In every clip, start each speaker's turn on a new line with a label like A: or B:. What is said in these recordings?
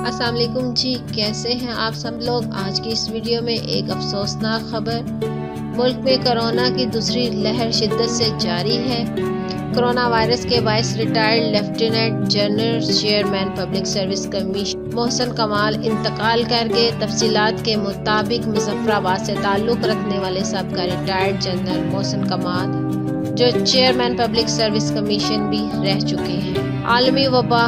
A: अस्सलाम वालेकुम जी, कैसे हैं आप सब लोग। आज की इस वीडियो में एक अफसोसनाक खबर, मुल्क में कोरोना की दूसरी लहर शिद्दत से जारी है। कोरोना वायरस के बायस retired lieutenant general chairman public service commission Mohsin Kamal इंतकाल कर गए। तफसीलात के मुताबिक मुजफ्फराबाद से ताल्लुक़ रखने वाले सबका रिटायर्ड जनरल मोहसिन कमाल, जो चेयरमैन पब्लिक सर्विस कमीशन भी रह चुके हैं, आलमी वबा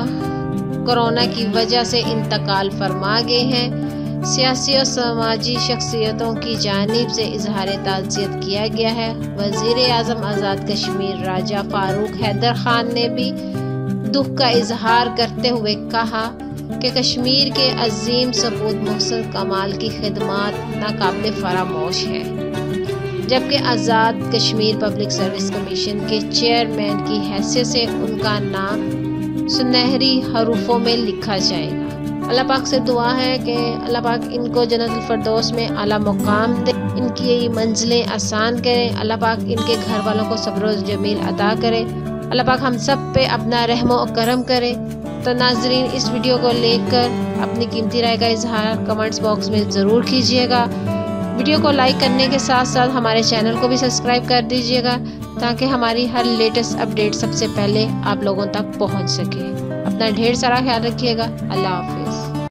A: कोरोना की वजह से इंतकाल फरमा गए हैं। सियासी और समाजी शख्सियतों की जानिब से इजहार ताज़ियत किया गया है। वज़ीर आज़म आज़ाद कश्मीर राजा फारूक हैदर खान ने भी दुख का इजहार करते हुए कहा कि कश्मीर के अजीम सपूत मोहसिन कमाल की खिदमत नाकाबिल फरामोश है, जबकि Azad Kashmir public service commission के चेयरमैन की हैसियत से उनका नाम सुनहरी हरूफों में लिखा जाएगा। अल्लाह पाक से दुआ है कि अल्लाह पाक इनको जन्नतुल फिरदौस में आला मुकाम दे, इनकी यही मंजिलें आसान करे। अल्लाह पाक इनके घर वालों को सब्र और जमील अता करे। अल्लाह पाक हम सब पे अपना रहम और करम करे। तो नाजरीन, इस वीडियो को लेकर अपनी कीमती राय का इजहार कमेंट्स बॉक्स में ज़रूर कीजिएगा। वीडियो को लाइक करने के साथ साथ हमारे चैनल को भी सब्सक्राइब कर दीजिएगा, ताकि हमारी हर लेटेस्ट अपडेट सबसे पहले आप लोगों तक पहुंच सके। अपना ढेर सारा ख्याल रखिएगा। अल्लाह हाफिज़।